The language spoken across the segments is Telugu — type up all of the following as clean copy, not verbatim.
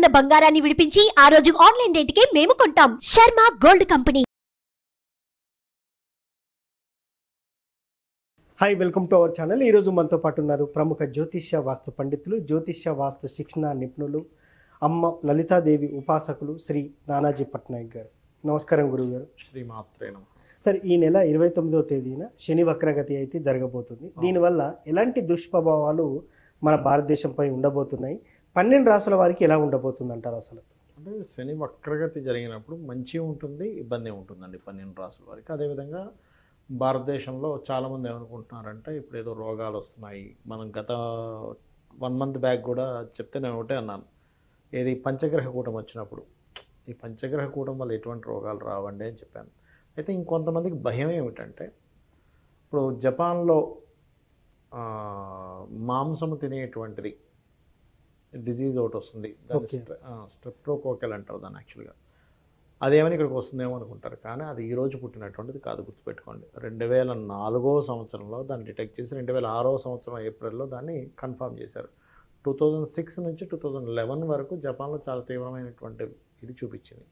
ఉన్న బంగారాన్ని విడిపించి ఆ రోజు ఆన్లైన్ రేటుకే మేము కొంటాం. Sharma gold company. Hi, welcome to our channel. ఈరోజు మనతో పాటు ఉన్నారు ప్రముఖ జ్యోతిష్య వాస్తు పండితులు, జ్యోతిష్య వాస్తు శిక్షణ నిపుణులు, అమ్మ లలితాదేవి ఉపాసకులు శ్రీ నానాజీ పట్నాయక్ గారు. నమస్కారం గురువుగారు. శ్రీమాత్రే నమః. సార్, ఈ నెల 29వ తేదీన శని వక్రగతి అయితే జరగబోతుంది. దీనివల్ల ఎలాంటి దుష్ప్రభావాలు మన భారతదేశంపై ఉండబోతున్నాయి? 12 రాసుల వారికి ఎలా ఉండబోతుంది అంటారు అసలు? అంటే శని వక్రగతి జరిగినప్పుడు మంచి ఉంటుంది, ఇబ్బంది ఉంటుందండి 12 రాసుల వారికి. అదేవిధంగా భారతదేశంలో చాలామంది ఏమనుకుంటున్నారంటే ఇప్పుడు ఏదో రోగాలు వస్తున్నాయి. మనం గత 1 మంత్ బ్యాక్ కూడా చెప్తే నేను ఒకటే అన్నాను, ఏది పంచగ్రహ కూటం వచ్చినప్పుడు, ఈ పంచగ్రహ కూటం వల్ల ఎటువంటి రోగాలు రావండి అని చెప్పాను. అయితే ఇంకొంతమందికి భయం ఏమిటంటే, ఇప్పుడు జపాన్లో మాంసము తినేటువంటిది డిజీజ్ ఒకటి వస్తుంది, దాన్ని స్ట్రెప్టోకోకల్ అంటారు దాన్ని యాక్చువల్గా. అదేమని ఇక్కడికి వస్తుందేమో అనుకుంటారు, కానీ అది ఈరోజు పుట్టినటువంటిది కాదు, గుర్తుపెట్టుకోండి. 2004వ సంవత్సరంలో దాన్ని డిటెక్ట్ చేసి 2006వ సంవత్సరం ఏప్రిల్లో దాన్ని కన్ఫర్మ్ చేశారు. 2006 నుంచి 2011 వరకు జపాన్లో చాలా తీవ్రమైనటువంటి ఇది చూపించింది.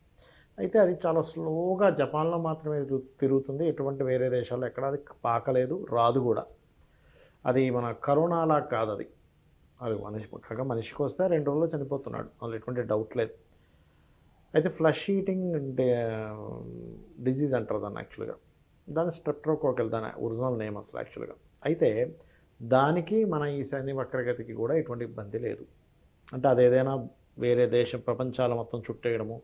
అయితే అది చాలా స్లోగా జపాన్లో మాత్రమే తిరుగుతుంది, ఎటువంటి వేరే దేశాల్లో ఎక్కడ అది పాకలేదు, రాదు కూడా. అది మన కరోనాలా కాదు, అది మనిషికి వస్తే 2 రోజుల్లో చనిపోతున్నాడు, అందులో ఎటువంటి డౌట్ లేదు. అయితే ఫ్లష్ ఈటింగ్ డిజీజ్ అంటారు దాన్ని యాక్చువల్గా. దాని స్ట్రెప్టోకోకల్ దాని ఒరిజినల్ నేమ్ అసలు యాక్చువల్గా. అయితే దానికి మన ఈ శని వక్రగతికి కూడా ఎటువంటి ఇబ్బంది లేదు. అంటే అదేదైనా వేరే దేశం ప్రపంచాల మొత్తం చుట్టేయడము,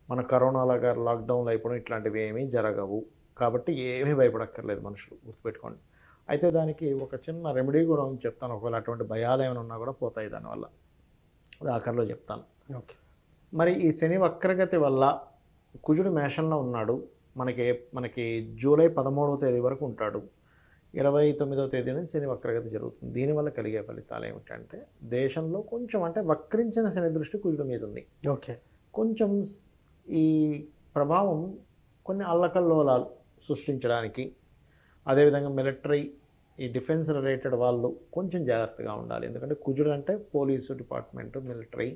మన కరోనాలాగా లాక్డౌన్లు అయిపోవడం ఇట్లాంటివి ఏమీ జరగవు. కాబట్టి ఏమీ భయపడక్కర్లేదు మనుషులు, గుర్తుపెట్టుకోండి. అయితే దానికి ఒక చిన్న రెమెడీ కూడా ఉంది, చెప్తాను. ఒకవేళ అటువంటి భయాలు ఏమైనా ఉన్నా కూడా పోతాయి దానివల్ల, అది ఆఖరిలో చెప్తాను. ఓకే. మరి ఈ శని వక్రగతి వల్ల కుజుడు మేషంలో ఉన్నాడు, మనకి జూలై 13వ తేదీ వరకు ఉంటాడు. 29వ తేదీ నుంచి శని వక్రగతి జరుగుతుంది. దీనివల్ల కలిగే ఫలితాలు ఏమిటంటే, దేశంలో కొంచెం అంటే వక్రించిన శని దృష్టి కుజుడు మీద ఉంది. ఓకే. కొంచెం ఈ ప్రభావం కొన్ని అల్లకల్లోలాలు సృష్టించడానికి, అదేవిధంగా మిలిటరీ, ఈ డిఫెన్స్ రిలేటెడ్ వాళ్ళు కొంచెం జాగ్రత్తగా ఉండాలి. ఎందుకంటే కుజుడు అంటే పోలీసు డిపార్ట్మెంట్, మిలిటరీ,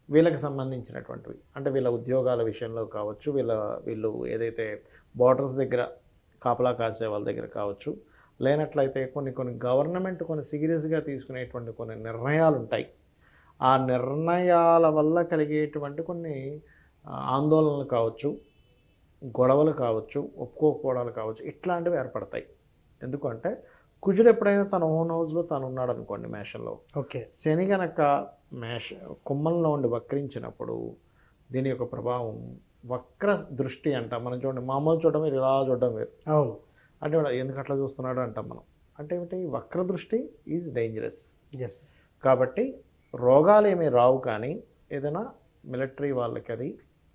వీళ్ళకి సంబంధించినటువంటివి. అంటే వీళ్ళ ఉద్యోగాల విషయంలో కావచ్చు, వీళ్ళు ఏదైతే బార్డర్స్ దగ్గర కాపలా కాసే వాళ్ళ దగ్గర కావచ్చు, లేనట్లయితే కొన్ని గవర్నమెంట్ కొన్ని సీరియస్గా తీసుకునేటువంటి కొన్ని నిర్ణయాలు ఉంటాయి. ఆ నిర్ణయాల వల్ల కలిగేటువంటి కొన్ని ఆందోళనలు కావచ్చు, గొడవలు కావచ్చు, ఒప్పుకోకపోవడాలు కావచ్చు, ఇట్లాంటివి ఏర్పడతాయి. ఎందుకంటే కుజుడు ఎప్పుడైనా తన ఓన్ హౌస్లో తను ఉన్నాడు అనుకోండి మేషంలో, ఓకే, శని గనక కుంభంలో ఉండి వక్రించినప్పుడు దీని యొక్క ప్రభావం వక్ర దృష్టి అంటాం మనం. చూడండి, మామూలు చూడడం వేరు, ఇలా చూడడం వేరు. అవును. అంటే ఎందుకు అట్లా చూస్తున్నాడు అంటాం మనం. అంటే ఏమిటి, వక్ర దృష్టి ఈజ్ డేంజరస్. ఎస్. కాబట్టి రోగాలు ఏమీ రావు, కానీ ఏదైనా మిలిటరీ వాళ్ళకి అది,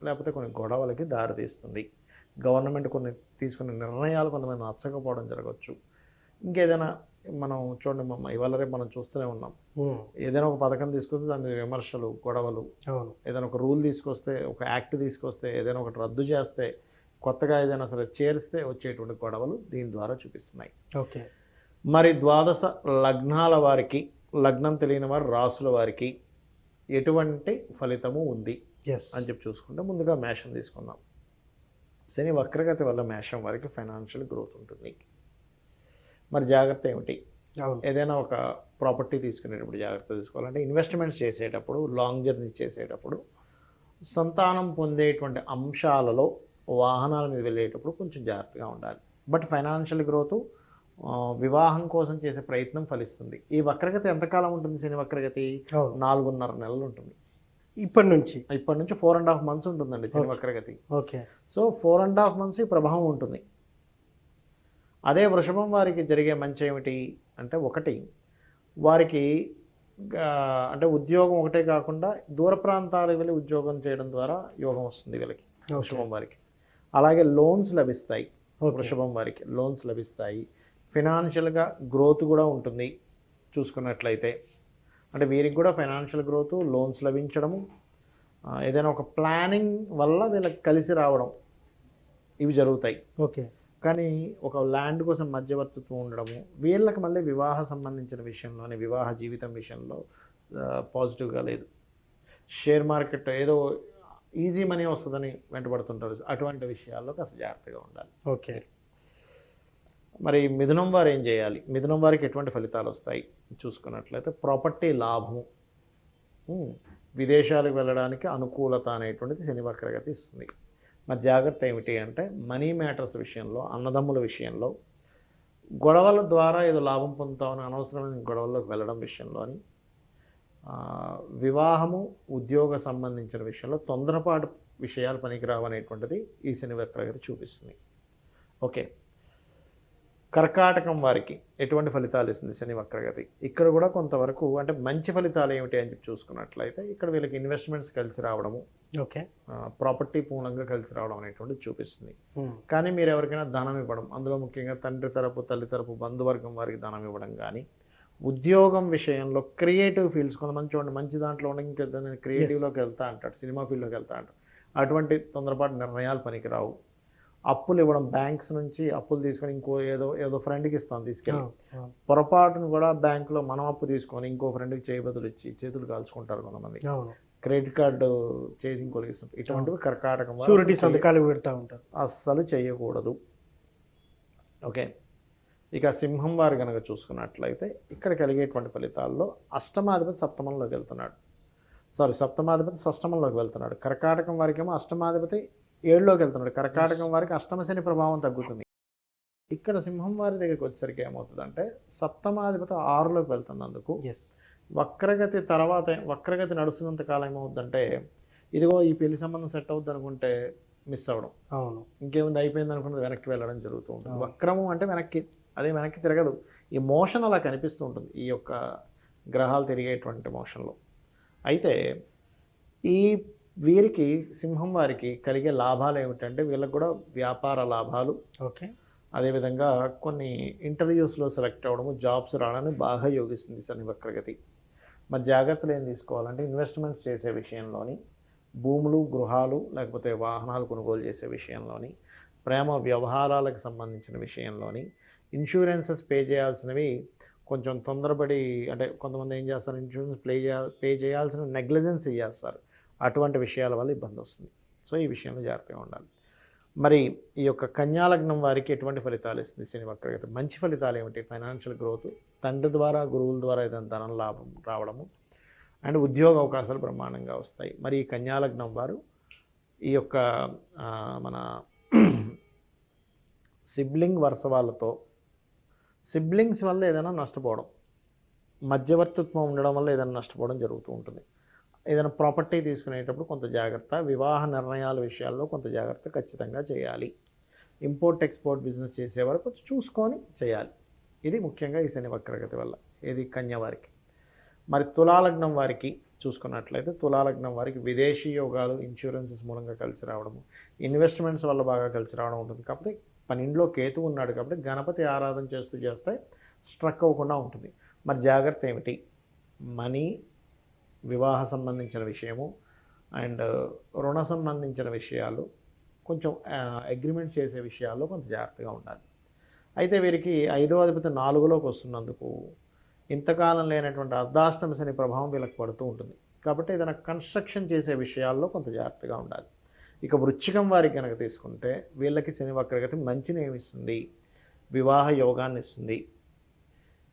లేకపోతే కొన్ని గొడవలకి దారితీస్తుంది. గవర్నమెంట్ కొన్ని తీసుకునే నిర్ణయాలు కొంతమంది నచ్చకపోవడం జరగవచ్చు. ఇంకేదైనా మనం చూడండి, ఇవాళ రేపు మనం చూస్తూనే ఉన్నాం, ఏదైనా ఒక పథకం తీసుకొస్తే దాని విమర్శలు, గొడవలు. ఏదైనా ఒక రూల్ తీసుకొస్తే, ఒక యాక్ట్ తీసుకొస్తే, ఏదైనా ఒకటి రద్దు చేస్తే, కొత్తగా ఏదైనా సరే చేరిస్తే వచ్చేటువంటి గొడవలు దీని ద్వారా చూపిస్తున్నాయి. ఓకే. మరి ద్వాదశ లగ్నాల వారికి, లగ్నం తెలియని వారు, రాసుల వారికి ఎటువంటి ఫలితము ఉంది అని చెప్పి చూసుకుంటే, ముందుగా మేషం తీసుకుందాం. శని వక్రగతి వల్ల మేషం వారికి ఫైనాన్షియల్ గ్రోత్ ఉంటుంది. మరి జాగ్రత్త ఏమిటి? ఏదైనా ఒక ప్రాపర్టీ తీసుకునేటప్పుడు జాగ్రత్త తీసుకోవాలంటే, ఇన్వెస్ట్మెంట్స్ చేసేటప్పుడు, లాంగ్ జర్నీ చేసేటప్పుడు, సంతానం పొందేటువంటి అంశాలలో, వాహనాల మీద వెళ్ళేటప్పుడు కొంచెం జాగ్రత్తగా ఉండాలి. బట్ ఫైనాన్షియల్ గ్రోత్, వివాహం కోసం చేసే ప్రయత్నం ఫలిస్తుంది. ఈ వక్రగతి ఎంతకాలం ఉంటుంది? శని వక్రగతి 4.5 నెలలు ఉంటుంది. ఇప్పటి నుంచి 4.5 months ఉంటుందండి శని వక్రగతి. ఓకే. సో 4.5 months ఈ ప్రభావం ఉంటుంది. అదే వృషభం వారికి జరిగే మంచి ఏమిటి అంటే, ఒకటి వారికి అంటే ఉద్యోగం ఒకటే కాకుండా దూర ప్రాంతాలకు వెళ్ళి ఉద్యోగం చేయడం ద్వారా యోగం వస్తుంది వీళ్ళకి, వృషభం వారికి. అలాగే లోన్స్ లభిస్తాయి, వృషభం వారికి లోన్స్ లభిస్తాయి. ఫినాన్షియల్గా గ్రోత్ కూడా ఉంటుంది చూసుకున్నట్లయితే. అంటే వీరికి కూడా ఫైనాన్షియల్ గ్రోత్, లోన్స్ లభించడము, ఏదైనా ఒక ప్లానింగ్ వల్ల వీళ్ళకి కలిసి రావడం, ఇవి జరుగుతాయి. ఓకే. కానీ ఒక ల్యాండ్ కోసం మధ్యవర్తిత్వం ఉండడము, వీళ్ళకి మళ్ళీ వివాహ సంబంధించిన విషయంలోనే, వివాహ జీవితం విషయంలో పాజిటివ్గా లేదు. షేర్ మార్కెట్ ఏదో ఈజీ మనీ వస్తుందని వెంటబడుతుంటారు, అటువంటి విషయాల్లో కాస్త జాగ్రత్తగా ఉండాలి. ఓకే. మరి మిథునం వారు ఏం చేయాలి, మిథునం వారికి ఎటువంటి ఫలితాలు వస్తాయి చూసుకున్నట్లయితే ప్రాపర్టీ లాభము, విదేశాలకు వెళ్ళడానికి అనుకూలత అనేటువంటిది శని వక్రగతి ఇస్తుంది. మరి జాగ్రత్త ఏమిటి అంటే మనీ మ్యాటర్స్ విషయంలో, అన్నదమ్ముల విషయంలో, గొడవల ద్వారా ఏదో లాభం పొందుతామని అనవసరమైన గొడవల్లోకి వెళ్ళడం విషయంలోని, వివాహము ఉద్యోగ సంబంధించిన విషయంలో తొందరపాటు విషయాలు పనికిరావు అనేటువంటిది ఈ శని వక్రగతి చూపిస్తుంది. ఓకే. కర్కాటకం వారికి ఎటువంటి ఫలితాలు ఇస్తుంది శని వక్రగతి? ఇక్కడ కూడా కొంతవరకు అంటే మంచి ఫలితాలు ఏమిటి అని చెప్పి చూసుకున్నట్లయితే ఇక్కడ వీళ్ళకి ఇన్వెస్ట్మెంట్స్ కలిసి రావడము, ఓకే, ప్రాపర్టీ పూర్ణంగా కలిసి రావడం అనేటువంటిది చూపిస్తుంది. కానీ మీరు ఎవరికైనా ధనం ఇవ్వడం, అందులో ముఖ్యంగా తండ్రి తరపు తల్లి తరపు బంధువర్గం వారికి ధనం ఇవ్వడం కానీ, ఉద్యోగం విషయంలో క్రియేటివ్ ఫీల్డ్స్, కొంతమంది చూడండి మంచి దాంట్లో ఉండి ఇంకా క్రియేటివ్లోకి వెళ్తా అంటాడు, సినిమా ఫీల్డ్లోకి వెళ్తా అంటాడు, అటువంటి తొందరపాటు నిర్ణయాలు పనికిరావు. అప్పులు ఇవ్వడం, బ్యాంక్స్ నుంచి అప్పులు తీసుకొని ఇంకో ఏదో ఫ్రెండ్కి ఇస్తాం తీసుకెళ్ళి, పొరపాటును కూడా బ్యాంకులో మనం అప్పు తీసుకొని ఇంకో ఫ్రెండ్కి చేయబదులు ఇచ్చి చేతులు కాల్చుకుంటారు కొంతమంది, క్రెడిట్ కార్డు చేసి ఇంకోటికి ఇస్తుంటారు. ఇటువంటివి కర్కాటకం షూరిటీ సంతకాలు పెడతా ఉంటారు, అస్సలు చేయకూడదు. ఓకే. ఇక సింహం వారు కనుక చూసుకున్నట్లయితే ఇక్కడ కలిగేటువంటి ఫలితాల్లో అష్టమాధిపతి సప్తమంలోకి వెళ్తున్నాడు, సప్తమాధిపతి షష్టమంలోకి వెళ్తున్నాడు. కర్కాటకం వారికి ఏమో అష్టమాధిపతి 7లోకి వెళ్తున్నాడు. కర్కాటకం వారికి అష్టమ శని ప్రభావం తగ్గుతుంది. ఇక్కడ సింహం వారి దగ్గరికి వచ్చేసరికి ఏమవుతుందంటే సప్తమాధిపతి 6లోకి వెళ్తున్నందుకు వక్రగతి తర్వాత, వక్రగతి నడుస్తున్నంత కాలం ఏమవుతుందంటే ఇదిగో ఈ పెళ్లి సంబంధం సెట్ అవుద్ది అనుకుంటే మిస్ అవ్వడం, ఇంకేముంది అయిపోయింది అనుకున్నది వెనక్కి వెళ్ళడం జరుగుతూ ఉంటుంది. వక్రము అంటే వెనక్కి తిరగదు, ఈ మోషన్ అలా కనిపిస్తూ ఉంటుంది ఈ యొక్క గ్రహాలు తిరిగేటువంటి మోషన్లో. అయితే ఈ వీరికి సింహం వారికి కలిగే లాభాలు ఏమిటంటే వీళ్ళకి కూడా వ్యాపార లాభాలు, ఓకే, అదేవిధంగా కొన్ని ఇంటర్వ్యూస్లో సెలెక్ట్ అవ్వడము, జాబ్స్ రావడానికి బాగా యోగిస్తుంది శని వక్రగతి. మరి జాగ్రత్తలు ఏం తీసుకోవాలంటే ఇన్వెస్ట్మెంట్స్ చేసే విషయంలోని, భూములు గృహాలు లేకపోతే వాహనాలు కొనుగోలు చేసే విషయంలోని, ప్రేమ వ్యవహారాలకు సంబంధించిన విషయంలోని, ఇన్సూరెన్సెస్ పే చేయాల్సినవి కొంచెం తొందరపడి, అంటే కొంతమంది ఏం చేస్తారు ఇన్సూరెన్స్ పే చేయాల్సిన నెగ్లిజెన్స్ చేస్తారు, అటువంటి విషయాల వల్ల ఇబ్బంది వస్తుంది. సో ఈ విషయంలో జాగ్రత్తగా ఉండాలి. మరి ఈ యొక్క కన్యాలగ్నం వారికి ఎటువంటి ఫలితాలు ఇస్తుంది శని వక్రగతి? మంచి ఫలితాలు ఏమిటి? ఫైనాన్షియల్ గ్రోత్, తండ్రి ద్వారా గురువుల ద్వారా ఏదైనా ధనం లాభం రావడము, అండ్ ఉద్యోగ అవకాశాలు బ్రహ్మాండంగా వస్తాయి. మరి ఈ కన్యాలగ్నం వారు ఈ యొక్క మన సిబ్లింగ్స్ వల్ల ఏదైనా నష్టపోవడం, మధ్యవర్తిత్వం ఉండడం వల్ల ఏదైనా నష్టపోవడం జరుగుతూ ఉంటుంది. ఏదైనా ప్రాపర్టీ తీసుకునేటప్పుడు కొంత జాగ్రత్త, వివాహ నిర్ణయాల విషయాల్లో కొంత జాగ్రత్త ఖచ్చితంగా చేయాలి. ఇంపోర్ట్ ఎక్స్పోర్ట్ బిజినెస్ చేసేవారు కొంచెం చూసుకొని చేయాలి. ఇది ముఖ్యంగా ఈ శని వక్రగతి వల్ల. ఇది కన్య వారికి. మరి తులాలగ్నం వారికి చూసుకున్నట్లయితే తులాలగ్నం వారికి విదేశీ యోగాలు, ఇన్సూరెన్సెస్ మూలంగా కలిసి రావడము, ఇన్వెస్ట్మెంట్స్ వల్ల బాగా కలిసి రావడం ఉంటుంది. కాకపోతే 12లో కేతు ఉన్నాడు కాబట్టి గణపతి ఆరాధన చేస్తే స్ట్రక్ అవ్వకుండా ఉంటుంది. మరి జాగ్రత్త ఏమిటి? మనీ, వివాహ సంబంధించిన విషయము అండ్ రుణ సంబంధించిన విషయాలు, కొంచెం అగ్రిమెంట్ చేసే విషయాల్లో కొంత జాగ్రత్తగా ఉండాలి. అయితే వీరికి 5వ అధిపతి 4లోకి వస్తున్నందుకు ఇంతకాలం లేనటువంటి అర్ధాష్టమ శని ప్రభావం వీళ్ళకి పడుతూ ఉంటుంది. కాబట్టి ఏదైనా కన్స్ట్రక్షన్ చేసే విషయాల్లో కొంత జాగ్రత్తగా ఉండాలి. ఇక వృశ్చికం వారికి కనుక తీసుకుంటే వీళ్ళకి శని వక్రగతి మంచిని ఏమిస్తుంది? వివాహ యోగాన్ని ఇస్తుంది.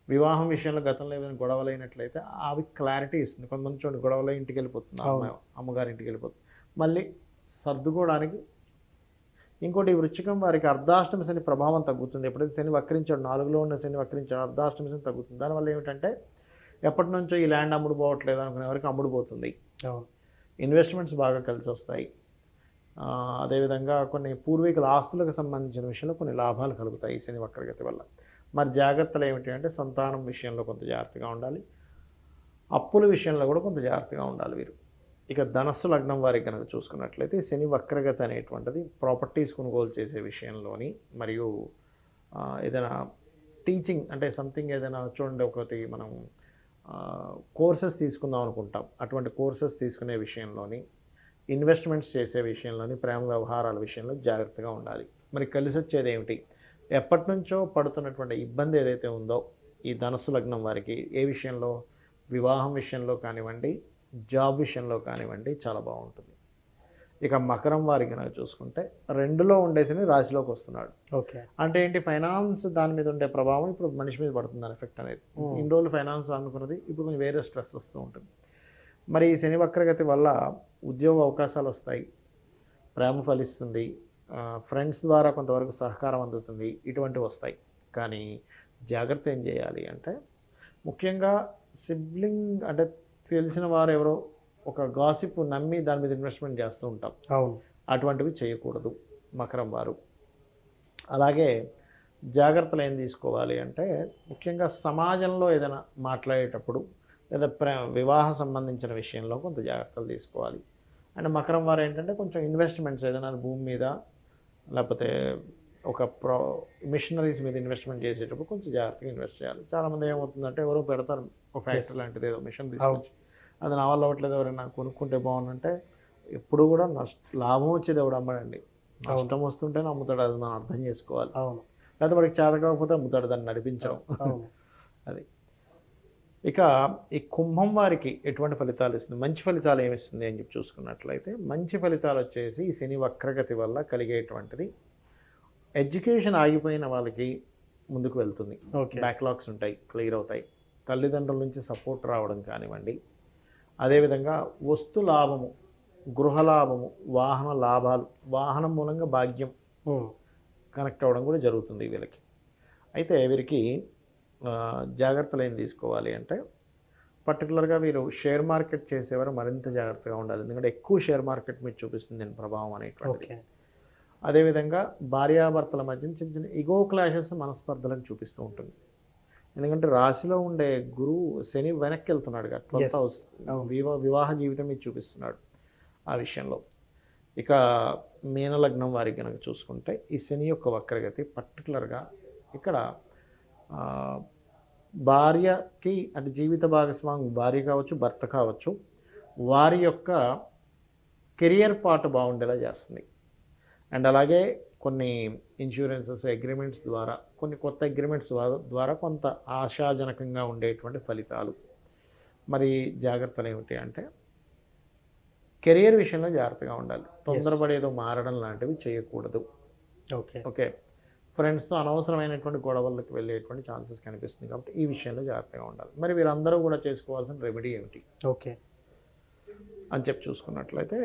వివాహం విషయంలో గతంలో ఏమైనా గొడవలు అయినట్లయితే అవి క్లారిటీ ఇస్తుంది. కొంతమంది చూడండి గొడవలో ఇంటికి వెళ్ళిపోతుంది, అమ్మగారి ఇంటికి వెళ్ళిపోతుంది, మళ్ళీ సర్దుకోవడానికి. ఇంకోటి వృశ్చికం వారికి అర్ధాష్టమి శని ప్రభావం తగ్గుతుంది. ఎప్పుడైతే శని వక్రించాడు, 4లో ఉన్న శని వక్రించాడు, అర్ధాష్టమి శని తగ్గుతుంది. దానివల్ల ఏమిటంటే ఎప్పటి నుంచో ఈ ల్యాండ్ అమ్ముడు పోవట్లేదు అనుకునే వరకు అమ్ముడు పోతుంది. ఇన్వెస్ట్మెంట్స్ బాగా కలిసి వస్తాయి. అదేవిధంగా కొన్ని పూర్వీకుల ఆస్తులకు సంబంధించిన విషయంలో కొన్ని లాభాలు కలుగుతాయి ఈ శని వక్రగతి వల్ల. మరి జాగ్రత్తలు ఏమిటి అంటే సంతానం విషయంలో కొంత జాగ్రత్తగా ఉండాలి, అప్పుల విషయంలో కూడా కొంత జాగ్రత్తగా ఉండాలి వీరు. ఇక ధనస్సు లగ్నం వారికి కనుక చూసుకున్నట్లయితే శని వక్రగతి అనేటువంటిది ప్రాపర్టీస్ కొనుగోలు చేసే విషయంలోని, మరియు ఏదైనా టీచింగ్ అంటే సంథింగ్ ఏదైనా చూడండి, ఒకటి మనం కోర్సెస్ తీసుకుందాం అనుకుంటాం, అటువంటి కోర్సెస్ తీసుకునే విషయంలోని, ఇన్వెస్ట్మెంట్స్ చేసే విషయంలోని, ప్రేమ వ్యవహారాల విషయంలో జాగ్రత్తగా ఉండాలి. మరి కలిసి వచ్చేది ఏమిటి? ఎప్పటి నుంచో పడుతున్నటువంటి ఇబ్బంది ఏదైతే ఉందో ఈ ధనస్సు లగ్నం వారికి ఏ విషయంలో, వివాహం విషయంలో కానివ్వండి, జాబ్ విషయంలో కానివ్వండి చాలా బాగుంటుంది. ఇక మకరం వారి కనుక చూసుకుంటే 2లో ఉండే శని రాశిలోకి వస్తున్నాడు. ఓకే. అంటే ఏంటి, ఫైనాన్స్ దాని మీద ఉండే ప్రభావం ఇప్పుడు మనిషి మీద పడుతుంది దాని ఎఫెక్ట్ అనేది. ఇన్ని రోజులు ఫైనాన్స్ అనుకున్నది ఇప్పుడు కొంచెం వేరే స్ట్రెస్ వస్తూ ఉంటుంది. మరి ఈ శని వక్రగతి వల్ల ఉద్యోగ అవకాశాలు వస్తాయి, ప్రేమ ఫలిస్తుంది, ఫ్రెండ్స్ ద్వారా కొంతవరకు సహకారం అందుతుంది, ఇటువంటివి వస్తాయి. కానీ జాగ్రత్త ఏం చేయాలి అంటే, ముఖ్యంగా సిబ్లింగ్ అంటే తెలిసిన వారు ఎవరో ఒక గాసిప్ నమ్మి దాని మీద ఇన్వెస్ట్మెంట్ చేస్తూ ఉంటాం. అవును. అటువంటివి చేయకూడదు మకరం వారు. అలాగే జాగ్రత్తలు ఏం తీసుకోవాలి అంటే, ముఖ్యంగా సమాజంలో ఏదైనా మాట్లాడేటప్పుడు లేదా వివాహ సంబంధించిన విషయంలో కొంత జాగ్రత్తలు తీసుకోవాలి. అండ్ మకరం వారు ఏంటంటే కొంచెం ఇన్వెస్ట్మెంట్స్ ఏదైనా భూమి మీద లేకపోతే ఒక మిషనరీస్ మీద ఇన్వెస్ట్మెంట్ చేసేటప్పుడు కొంచెం జాగ్రత్తగా ఇన్వెస్ట్ చేయాలి. చాలామంది ఏమవుతుందంటే ఎవరో పెడతారు ఒక ఫ్యాక్టరీ లాంటిది ఏదో మిషన్ తీసుకొచ్చి, అది నా వల్ల అవ్వట్లేదు, ఎవరైనా కొనుక్కుంటే బాగుందంటే ఎప్పుడు కూడా లాభం వచ్చేది ఎవడు అమ్మడండి, నష్టం వస్తుంటేనే అమ్ముతాడు. అది మనం అర్థం చేసుకోవాలి. అవును. లేకపోతే వాడికి చేత కాకపోతే అమ్ముతాడు, దాన్ని నడిపించడం. అది. ఇక ఈ కుంభం వారికి ఎటువంటి ఫలితాలు ఇస్తుంది, మంచి ఫలితాలు ఏమిస్తుంది అని చెప్పి చూసుకున్నట్లయితే, మంచి ఫలితాలు వచ్చేసి ఈ శని వక్రగతి వల్ల కలిగేటువంటిది ఎడ్యుకేషన్ ఆగిపోయిన వాళ్ళకి ముందుకు వెళ్తుంది. బ్యాక్లాగ్స్ ఉంటాయి, క్లియర్ అవుతాయి. తల్లిదండ్రుల నుంచి సపోర్ట్ రావడం కానివ్వండి, అదేవిధంగా వస్తు లాభము, గృహ లాభము, వాహన లాభాలు, వాహనం మూలంగా భాగ్యం కనెక్ట్ అవ్వడం కూడా జరుగుతుంది వీళ్ళకి. అయితే వీరికి జాగ్రత్తలు ఏం తీసుకోవాలి అంటే, పర్టికులర్గా వీరు షేర్ మార్కెట్ చేసేవారు మరింత జాగ్రత్తగా ఉండాలి. ఎందుకంటే ఎక్కువ షేర్ మార్కెట్ మీద చూపిస్తుంది దీని ప్రభావం అనేటువంటిది. అదేవిధంగా భార్యాభర్తల మధ్య చిన్న చిన్న ఇగో క్లాషెస్, మనస్పర్ధలను చూపిస్తూ ఉంటుంది. ఎందుకంటే రాశిలో ఉండే గురువు శని వెనక్కి వెళ్తున్నాడు, 12th హౌస్ వివాహ జీవితం మీద చూపిస్తున్నాడు ఆ విషయంలో. ఇక మీనలగ్నం వారికి కనుక చూసుకుంటే ఈ శని యొక్క వక్రగతి పర్టికులర్గా ఇక్కడ భార్యకి అంటే జీవిత భాగస్వామి భార్య కావచ్చు, భర్త కావచ్చు, వారి యొక్క కెరియర్ పార్ట్ బాగుండేలా చేస్తుంది. అండ్ అలాగే కొన్ని ఇన్సూరెన్సెస్ అగ్రిమెంట్స్ ద్వారా, కొన్ని కొత్త అగ్రిమెంట్స్ ద్వారా కొంత ఆశాజనకంగా ఉండేటువంటి ఫలితాలు. మరి జాగ్రత్తలు ఏమిటి అంటే, కెరియర్ విషయంలో జాగ్రత్తగా ఉండాలి. తొందరపడేదో మారడం లాంటివి చేయకూడదు. ఓకే. ఫ్రెండ్స్తో అనవసరమైనటువంటి గొడవలకు వెళ్ళేటువంటి ఛాన్సెస్ కనిపిస్తుంది కాబట్టి ఈ విషయంలో జాగ్రత్తగా ఉండాలి. మరి వీరందరూ కూడా చేసుకోవాల్సిన రెమెడీ ఏమిటి అని చెప్పి చూసుకున్నట్లయితే,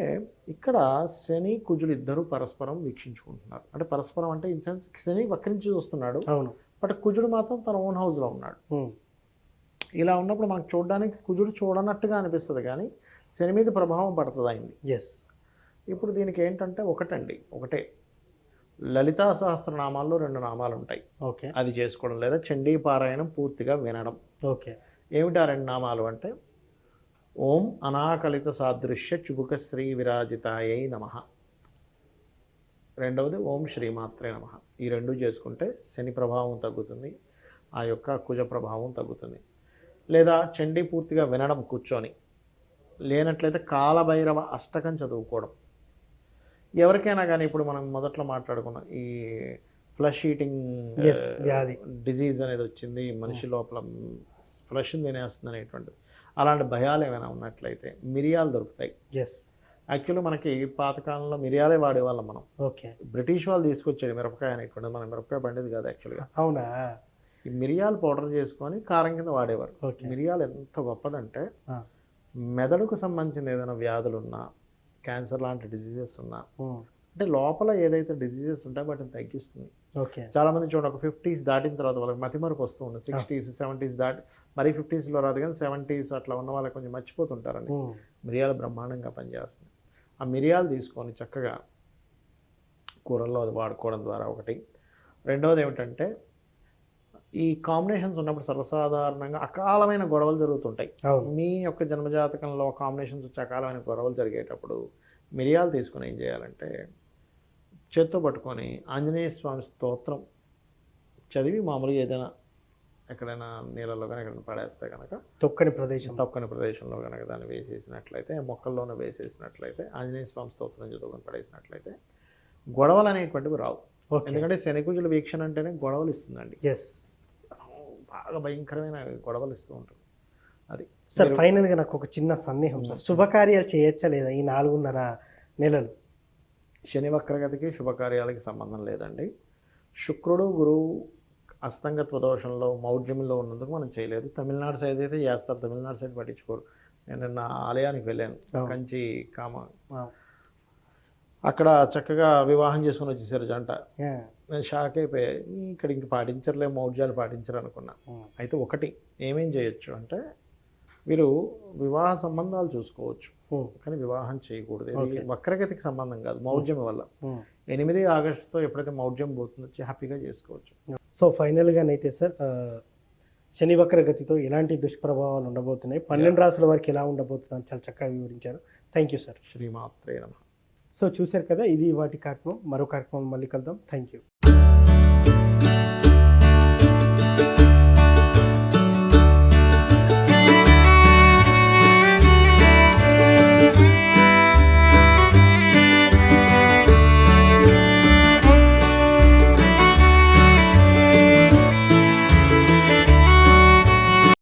ఇక్కడ శని కుజులు ఇద్దరు పరస్పరం వీక్షించుకుంటున్నారు. అంటే పరస్పరం అంటే ఇన్ సెన్స్ శని వక్రించి చూస్తున్నాడు, బట్ కుజుడు మాత్రం తన ఓన్ హౌస్లో ఉన్నాడు. ఇలా ఉన్నప్పుడు మనకు చూడడానికి కుజుడు చూడనట్టుగా అనిపిస్తుంది, కానీ శని మీద ప్రభావం పడుతుంది అయింది. ఇప్పుడు దీనికి ఏంటంటే ఒకటే లలితా సహస్రనామాల్లో 2 నామాలు ఉంటాయి. అది చేసుకోవడం, లేదా చండీ పారాయణం పూర్తిగా వినడం. ఏమిటి ఆ 2 నామాలు అంటే, ఓం అనాకలిత సాదృశ్య చుబుక శ్రీ విరాజితాయై నమః, రెండవది ఓం శ్రీమాత్రే నమః. ఈ 2 చేసుకుంటే శని ప్రభావం తగ్గుతుంది, ఆ యొక్క కుజ ప్రభావం తగ్గుతుంది. లేదా చండీ పూర్తిగా వినడం కూర్చొని, లేనట్లయితే కాలభైరవ అష్టకం చదువుకోవడం. ఎవరికైనా కానీ ఇప్పుడు మనం మొదట్లో మాట్లాడుకున్నాం, ఈ ఫ్లష్ ఈటింగ్ వ్యాధి డిజీజ్ అనేది వచ్చింది, మనిషి లోపల ఫ్లష్ తినేస్తుంది అనేటువంటిది. అలాంటి భయాలు ఏమైనా ఉన్నట్లయితే మిరియాలు దొరుకుతాయి. యాక్చువల్లీ మనకి పాతకాలంలో మిరియాలే వాడేవాళ్ళం మనం. బ్రిటిష్ వాళ్ళు తీసుకొచ్చేది మిరపకాయ అనేటువంటిది, మన మిరపకాయ పండేది కాదు యాక్చువల్గా. అవునా? ఈ మిరియాలు పౌడర్ చేసుకొని కారం కింద వాడేవారు. మిరియాలు ఎంత గొప్పదంటే, మెదడుకు సంబంధించిన ఏదైనా వ్యాధులు ఉన్నా, క్యాన్సర్ లాంటి డిజీజెస్ ఉన్నా, అంటే లోపల ఏదైతే డిజీజెస్ ఉంటాయో వాటిని తగ్గిస్తుంది. చాలామంది చూడండి, ఒక 50s దాటిన తర్వాత వాళ్ళకి మతిమరుపు వస్తూ ఉంటుంది. 60s 70s దాటి, మరీ 50sలో రాదు కానీ 70s అట్లా ఉన్న వాళ్ళకి కొంచెం మర్చిపోతుంటారండి. మిరియాలు బ్రహ్మాండంగా పనిచేస్తుంది. ఆ మిరియాలు తీసుకొని చక్కగా కూరల్లో అది వాడుకోవడం ద్వారా ఒకటి. రెండవది ఏమిటంటే, ఈ కాంబినేషన్స్ ఉన్నప్పుడు సర్వసాధారణంగా అకాలమైన గొడవలు జరుగుతుంటాయి. మీ యొక్క జన్మజాతకంలో కాంబినేషన్స్ వచ్చి అకాలమైన గొడవలు జరిగేటప్పుడు మిరియాలు తీసుకొని ఏం చేయాలంటే, చేత్తో పట్టుకొని ఆంజనేయ స్వామి స్తోత్రం చదివి మామూలుగా ఏదైనా ఎక్కడైనా నీళ్ళలో కానీ ఎక్కడైనా పడేస్తే కనుక తొక్కని ప్రదేశంలో కనుక దాన్ని వేసేసినట్లయితే, మొక్కల్లోనే వేసేసినట్లయితే, ఆంజనేయ స్వామి స్తోత్రం చదువుకొని పడేసినట్లయితే గొడవలు అనేటువంటివి రావు. ఎందుకంటే శనికుజుల వీక్షణ అంటేనే గొడవలు ఇస్తుందండి. బాగా భయంకరమైన గొడవలు ఇస్తూ ఉంటుంది. అది సార్ మీరు- ఫైనల్గా నాకు ఒక చిన్న సందేహం సార్, శుభకార్యాలు చేయొచ్చా లేదా ఈ 4.5 నెలలు? శని వక్రగతికి శుభకార్యాలకి సంబంధం లేదండి. శుక్రుడు గురువు అస్తంగత్వ దోషంలో మౌఢ్యంలో ఉన్నందుకు మనం చేయలేదు. తమిళనాడు సైడ్ అయితే చేస్తారు, తమిళనాడు సైడ్ పట్టించుకోరు. నేను నిన్న ఆలయానికి వెళ్ళాను, కంచి కామ, అక్కడ చక్కగా వివాహం చేసుకుని వచ్చేసారు జంట. నేను షాక్ అయిపోయా, ఇక్కడ ఇంక పాటించరులే, మౌఢ్యాలు పాటించరు అనుకున్నా. అయితే ఒకటి ఏమేం చేయొచ్చు అంటే వీరు వివాహ సంబంధాలు చూసుకోవచ్చు, కానీ వివాహం చేయకూడదు. ఇది వక్రగతికి సంబంధం కాదు, మౌఢ్యం వల్ల. 8 ఆగస్టుతో ఎప్పుడైతే మౌఢ్యం పోతుందో హ్యాపీగా చేసుకోవచ్చు. సో ఫైనల్గానైతే సార్, శని వక్రగతితో ఎలాంటి దుష్ప్రభావాలు ఉండబోతున్నాయి, 12 రాసుల వరకు ఎలా ఉండబోతుందని చాలా చక్కగా వివరించారు. Thank you sir. శ్రీమాత్రే నమః. సో చూశారు కదా, ఇది వాటి కార్యక్రమం. మరో కార్యక్రమం మళ్ళీ కలుద్దాం. Thank you.